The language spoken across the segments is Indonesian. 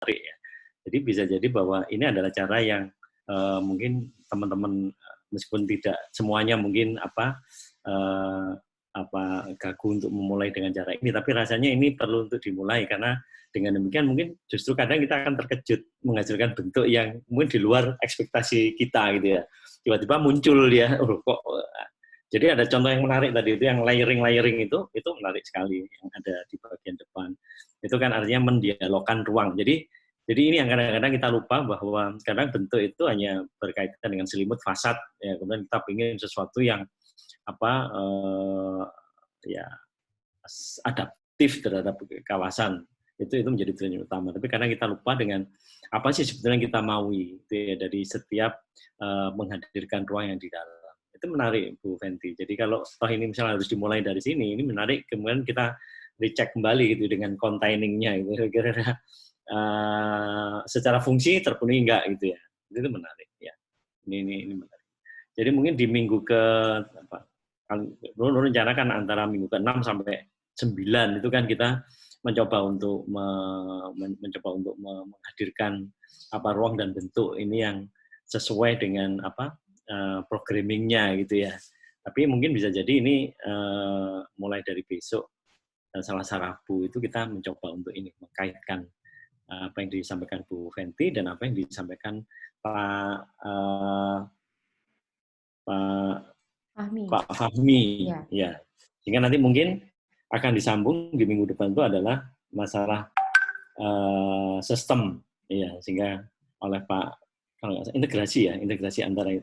menarik ya. Jadi bisa jadi bahwa ini adalah cara yang mungkin teman-teman meskipun tidak semuanya mungkin gagu untuk memulai dengan cara ini, tapi rasanya ini perlu untuk dimulai karena dengan demikian mungkin justru kadang kita akan terkejut menghasilkan bentuk yang mungkin di luar ekspektasi kita gitu ya. Tiba-tiba muncul dia, kok. Jadi ada contoh yang menarik tadi itu yang layering itu menarik sekali yang ada di bagian depan. Itu kan artinya mendialogkan ruang. Jadi ini yang kadang-kadang kita lupa bahwa kadang bentuk itu hanya berkaitan dengan selimut fasad ya, kemudian kita ingin sesuatu yang ya adaptif terhadap kawasan. Itu menjadi tujuan utama. Tapi karena kita lupa dengan apa sih sebetulnya yang kita maui itu ya, dari setiap menghadirkan ruang yang di dalam. Itu menarik Bu Fenty. Jadi kalau toh ini misalnya harus dimulai dari sini, ini menarik kemudian kita dicek kembali gitu dengan containing-nya gitu. Kira-kira secara fungsi terpenuhi enggak gitu ya. Itu menarik ya. Ini menarik. Jadi mungkin di minggu ke rencanakan antara minggu ke-6 sampai 9 itu kan kita mencoba untuk menghadirkan ruang dan bentuk ini yang sesuai dengan programmingnya gitu ya. Tapi mungkin bisa jadi ini mulai dari besok Selasa Rabu itu kita mencoba untuk ini mengkaitkan apa yang disampaikan Bu Fenty dan apa yang disampaikan Pak Fahmi. Ya. Sehingga nanti mungkin akan disambung di minggu depan itu adalah masalah sistem ya, sehingga oleh Pak integrasi antara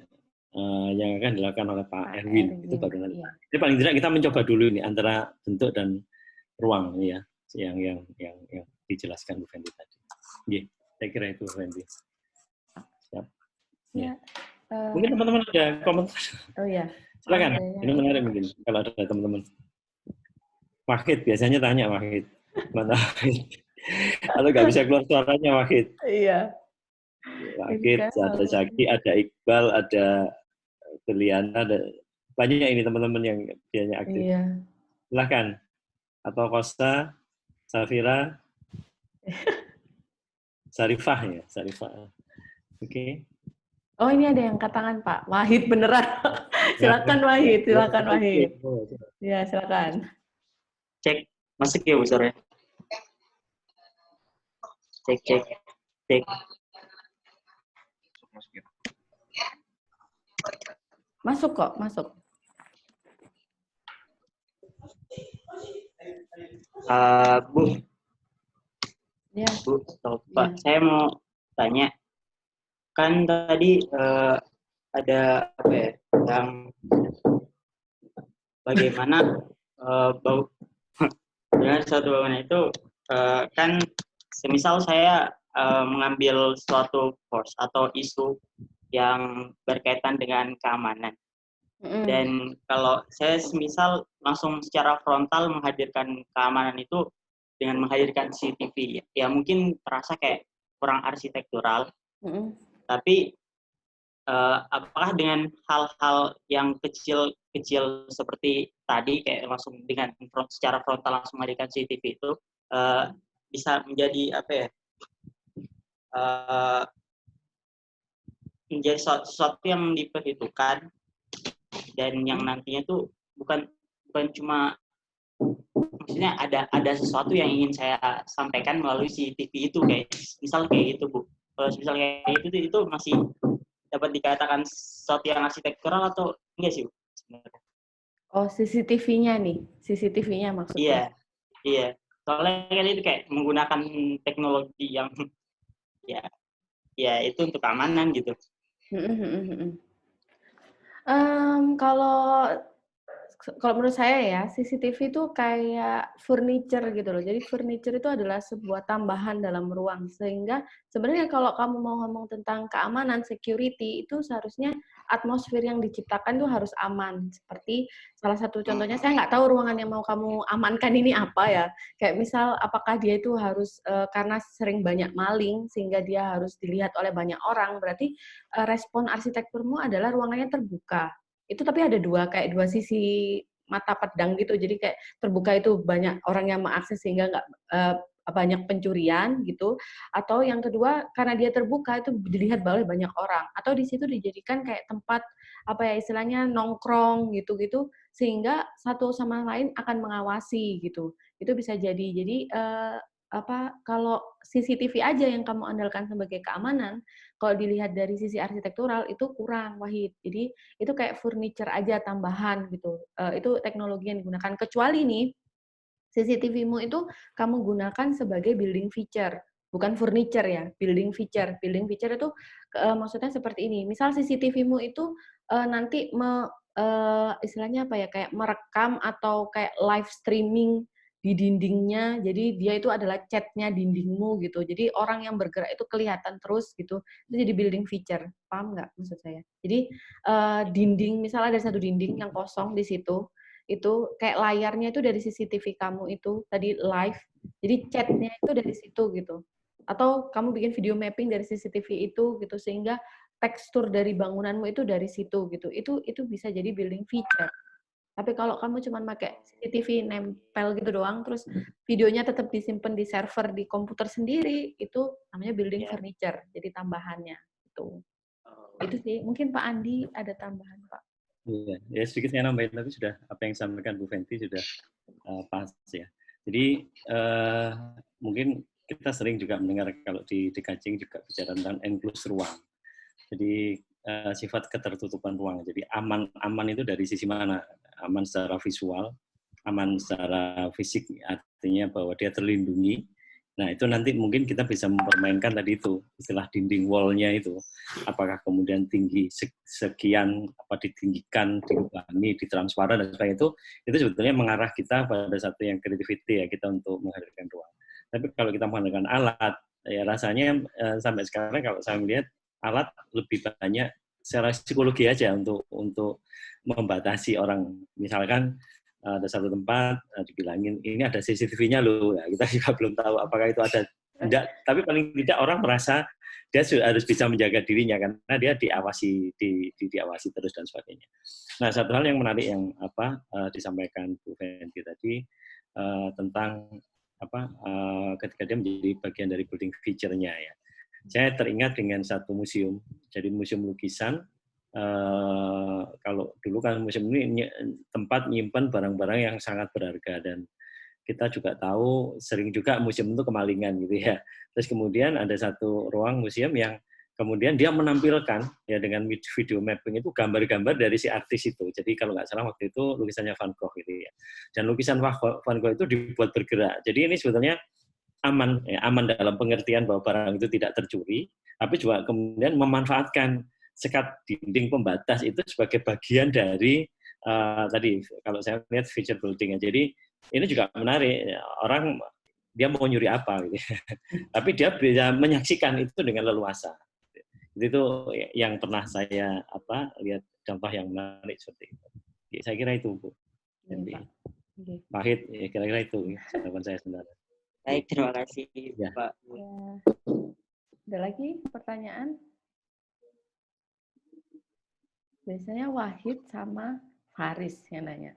yang akan dilakukan oleh Pak Erwin itu baru nanti. Jadi paling tidak kita mencoba dulu nih antara bentuk dan ruang ya yang dijelaskan Bu Fenty tadi. Iya, saya kira itu Bu Fenty. Siap. Ya. Mungkin teman-teman ada komentar. Oh ya. Silakan. Ini menarik mungkin kalau ada teman-teman. Wahid biasanya tanya Wahid. Mana Wahid? Atau nggak bisa keluar suaranya Wahid. Iya. Wahid, ada Zaki, ada Iqbal, ada Beliana, ada banyak ini teman-teman yang biasanya aktif. Iya. Silakan. Atau Kosta, Safira, Sarifah ya, Sarifah. Oke. Oh ini ada yang angkat tangan Pak Wahid beneran. Silakan Wahid, silakan Wahid. Ya silakan. Cek, masuk ya Bu Sore? Cek. Masuk kok, masuk. Bu, Ya. Bu, Pak, saya mau tanya, kan tadi ada apa ya, yang bagaimana dengan suatu bangunan itu kan semisal saya mengambil suatu course atau isu yang berkaitan dengan keamanan. Dan kalau saya semisal langsung secara frontal menghadirkan keamanan itu dengan menghadirkan CCTV, ya mungkin terasa kayak kurang arsitektural. Tapi apakah dengan hal-hal yang kecil seperti tadi kayak langsung dengan secara frontal langsung menghadirkan CCTV itu bisa menjadi apa ya? Menjadi sesuatu yang diperhitungkan dan yang nantinya tuh bukan cuma maksudnya ada sesuatu yang ingin saya sampaikan melalui CCTV itu kayak misal kayak gitu Bu. Kalau misal kayak itu masih dapat dikatakan sesuatu yang arsitektural atau enggak sih Bu? Sebenarnya. Oh CCTV-nya nih, CCTV-nya maksudnya? Iya. Soalnya kan itu kayak menggunakan teknologi yang ya itu untuk keamanan gitu. Kalau menurut saya ya, CCTV itu kayak furniture gitu loh. Jadi furniture itu adalah sebuah tambahan dalam ruang. Sehingga sebenarnya kalau kamu mau ngomong tentang keamanan, security, itu seharusnya atmosfer yang diciptakan itu harus aman. Seperti salah satu contohnya, saya nggak tahu ruangan yang mau kamu amankan ini apa ya. Kayak misal, apakah dia itu harus, karena sering banyak maling, sehingga dia harus dilihat oleh banyak orang, berarti respon arsitekturmu adalah ruangannya terbuka. Itu tapi ada kayak dua sisi mata pedang gitu, jadi kayak terbuka itu banyak orang yang mengakses sehingga nggak banyak pencurian gitu, atau yang kedua karena dia terbuka itu dilihat oleh banyak orang, atau di situ dijadikan kayak tempat apa ya istilahnya nongkrong gitu-gitu sehingga satu sama lain akan mengawasi gitu. Itu bisa jadi. Jadi kalau CCTV aja yang kamu andalkan sebagai keamanan, kalau dilihat dari sisi arsitektural itu kurang, Wahid. Jadi itu kayak furniture aja tambahan gitu. Itu teknologi yang digunakan. Kecuali nih CCTV-mu itu kamu gunakan sebagai building feature, bukan furniture ya, building feature. Building feature itu maksudnya seperti ini. Misal CCTV-mu itu nanti istilahnya apa ya, kayak merekam atau kayak live streaming di dindingnya, jadi dia itu adalah cat-nya dindingmu gitu. Jadi orang yang bergerak itu kelihatan terus gitu. Itu jadi building feature. Paham nggak maksud saya? Jadi dinding, misalnya ada satu dinding yang kosong di situ, itu kayak layarnya itu dari CCTV kamu itu tadi live, jadi chatnya itu dari situ gitu. Atau kamu bikin video mapping dari CCTV itu gitu sehingga tekstur dari bangunanmu itu dari situ gitu. Itu bisa jadi building feature. Tapi kalau kamu cuma pakai CCTV nempel gitu doang, terus videonya tetap disimpan di server di komputer sendiri, itu namanya building furniture, jadi tambahannya. Itu sih. Mungkin Pak Andi ada tambahan, Pak. Iya, ya sedikit saya nambahin, tapi sudah apa yang disampaikan Bu Fenty sudah pas ya. Jadi mungkin kita sering juga mendengar kalau di Kajing juga bicara tentang enclosed ruang. Jadi sifat ketertutupan ruang. Jadi aman itu dari sisi mana? Aman secara visual, aman secara fisik, artinya bahwa dia terlindungi. Nah, itu nanti mungkin kita bisa mempermainkan tadi itu, istilah dinding wall-nya itu. Apakah kemudian tinggi sekian, apa ditinggikan, dilubangi, ditransparan, dan sebagainya itu sebetulnya mengarah kita pada satu yang creativity ya, kita untuk menghadirkan ruang. Tapi kalau kita menghadirkan alat, ya rasanya sampai sekarang kalau saya melihat alat lebih banyak secara psikologi aja untuk membatasi orang. Misalkan ada satu tempat dibilangin ini ada CCTV-nya loh, ya, kita juga belum tahu apakah itu ada tidak, tapi paling tidak orang merasa dia harus bisa menjaga dirinya karena dia diawasi diawasi terus dan sebagainya. Nah, satu hal yang menarik yang disampaikan Bu Fenty tadi tentang ketika dia menjadi bagian dari building feature-nya ya. Saya teringat dengan satu museum, jadi museum lukisan. Kalau dulu kan museum ini tempat nyimpan barang-barang yang sangat berharga dan kita juga tahu sering juga museum itu kemalingan gitu ya. Terus kemudian ada satu ruang museum yang kemudian dia menampilkan ya dengan video mapping itu gambar-gambar dari si artis itu. Jadi kalau nggak salah waktu itu lukisannya Van Gogh gitu ya. Dan lukisan Van Gogh itu dibuat bergerak. Jadi ini sebetulnya aman dalam pengertian bahwa barang itu tidak tercuri, tapi juga kemudian memanfaatkan sekat dinding pembatas itu sebagai bagian dari tadi kalau saya lihat feature building. Jadi ini juga menarik, orang dia mau nyuri apa gitu. Tapi dia bisa menyaksikan itu dengan leluasa. Itu yang pernah saya lihat contoh yang menarik seperti itu. Saya kira itu Bu. Pahit, kira-kira itu jawaban saya sebenarnya. Baik, terima kasih ya. Pak. Ya. Ada lagi pertanyaan? Biasanya Wahid sama Faris yang nanya.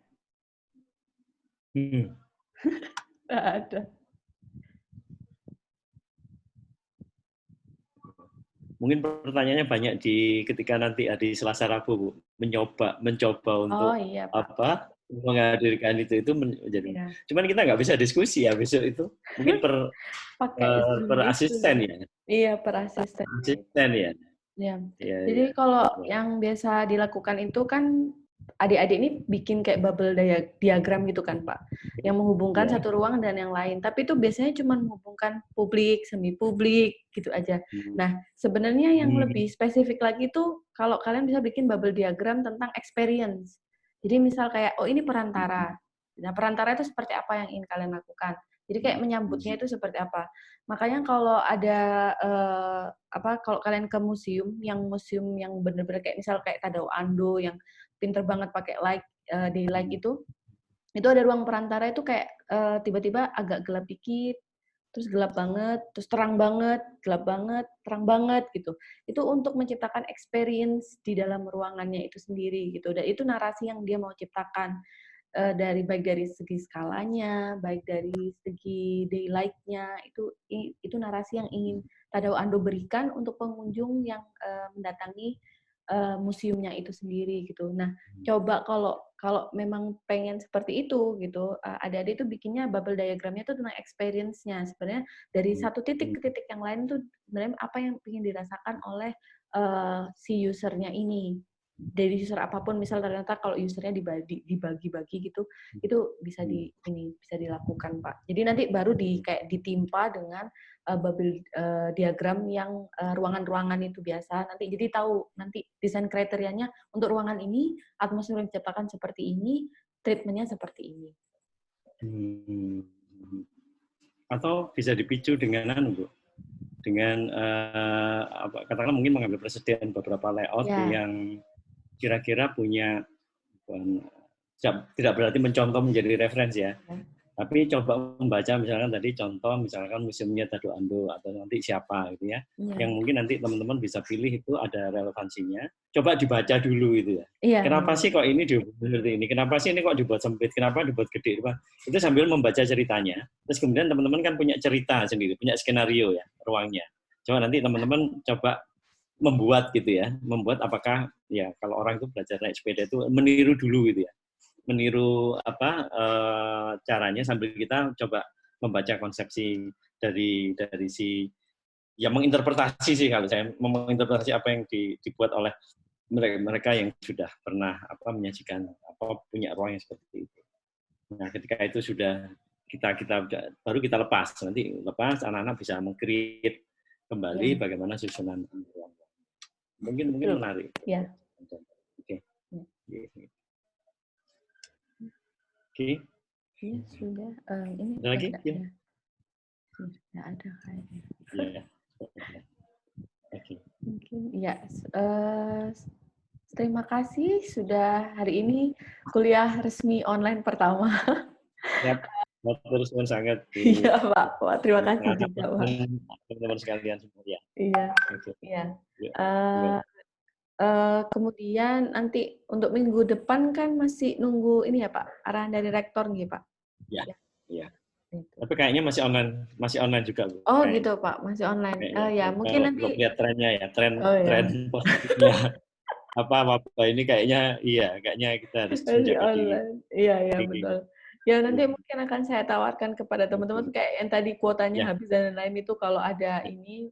Nggak ada. Mungkin pertanyaannya banyak ketika nanti di Selasa Rabu, Bu, mencoba untuk menghadirkan itu menjadi. Ya. Cuman kita nggak bisa diskusi ya besok itu. Mungkin per asisten ya. Iya, per asisten. Asisten ya. Ya. Jadi kalau yang biasa dilakukan itu kan adik-adik ini bikin kayak bubble diagram gitu kan, Pak, yang menghubungkan satu ruang dan yang lain. Tapi itu biasanya cuma menghubungkan publik, semi publik gitu aja. Nah, sebenarnya yang lebih spesifik lagi itu kalau kalian bisa bikin bubble diagram tentang experience. Jadi misal kayak ini perantara. Nah, perantara itu seperti apa yang ingin kalian lakukan. Jadi kayak menyambutnya itu seperti apa. Makanya kalau ada kalau kalian ke museum yang benar-benar kayak misal kayak Tadao Ando yang pinter banget pakai daylight itu ada ruang perantara itu kayak tiba-tiba agak gelap dikit, terus gelap banget, terus terang banget, gelap banget, terang banget gitu. Itu untuk menciptakan experience di dalam ruangannya itu sendiri gitu. Dan itu narasi yang dia mau ciptakan. dari baik dari segi skalanya, baik dari segi daylight-nya, itu narasi yang ingin Tadao Ando berikan untuk pengunjung yang mendatangi museumnya itu sendiri gitu. Nah, coba kalau memang pengen seperti itu gitu, adik-adik itu bikinnya bubble diagramnya itu tentang experience-nya. Sebenarnya dari satu titik ke titik yang lain tuh sebenarnya apa yang ingin dirasakan oleh si usernya ini. Dari user apapun, misal ternyata kalau usernya dibagi-bagi gitu, itu bisa bisa dilakukan, Pak. Jadi nanti baru kayak ditimpa dengan bubble diagram yang ruangan-ruangan itu biasa. Nanti jadi tahu nanti desain kriterianya untuk ruangan ini, atmosfer yang diciptakan seperti ini, treatment-nya seperti ini. Atau bisa dipicu dengan Bu, dengan katakanlah mungkin mengambil presiden beberapa layout yang kira-kira punya, tidak berarti mencontoh menjadi referensi ya, tapi coba membaca misalkan tadi contoh misalkan museumnya Tadao Ando atau nanti siapa gitu ya, yang mungkin nanti teman-teman bisa pilih itu ada relevansinya, coba dibaca dulu itu ya. Kenapa sih kok ini dibuat seperti ini? Kenapa sih ini kok dibuat sempit? Kenapa dibuat gede? Itu sambil membaca ceritanya. Terus kemudian teman-teman kan punya cerita sendiri, punya skenario ya ruangnya. Coba nanti teman-teman coba membuat gitu ya, membuat apakah ya kalau orang itu belajar naik sepeda itu meniru dulu gitu ya, meniru caranya sambil kita coba membaca konsepsi dari si ya menginterpretasi sih, kalau saya menginterpretasi apa yang dibuat oleh mereka yang sudah pernah menyajikan punya ruang yang seperti itu. Nah ketika itu sudah kita baru kita lepas, nanti anak-anak bisa meng-create kembali bagaimana susunan ruang. Mungkin menarik. Ya. Oke. Ya, sudah. Ini ada lagi? Ya. Sudah ada kayaknya. Ya. Oke. Mungkin ya. Terima kasih sudah hari ini kuliah resmi online pertama. Ya, terus sangat. Iya, Pak. Terima kasih juga, Pak. Teman-teman sekalian semua ya. Iya. Okay. Iya. Kemudian nanti untuk minggu depan kan masih nunggu ini ya Pak, arahan dari rektor nih Pak. Iya. Iya. Tapi kayaknya masih online juga Bu. Oh gitu Pak, masih online. Ya mungkin nanti. Belum lihat trennya ya, tren positifnya. apa ini kayaknya kita harus menjaga diri. Iya betul. Ya nanti mungkin akan saya tawarkan kepada teman-teman kayak yang tadi kuotanya habis dan lain-lain itu, kalau ada ini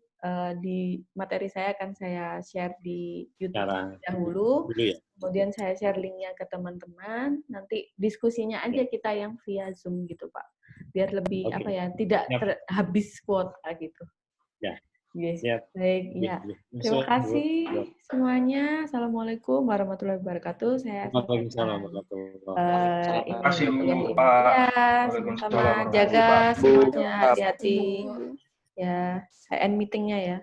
di materi saya akan saya share di YouTube dahulu. Kemudian saya share linknya ke teman-teman. Nanti diskusinya aja kita yang via Zoom gitu Pak. Biar lebih tidak habis kuota gitu. Ya. Yes. Baik, ya. Terima kasih semuanya. Assalamualaikum warahmatullahi wabarakatuh. Waalaikumsalam warahmatullahi wabarakatuh. Ya, sama-sama. Jaga semuanya, hati-hati. Ya, saya end meetingnya ya.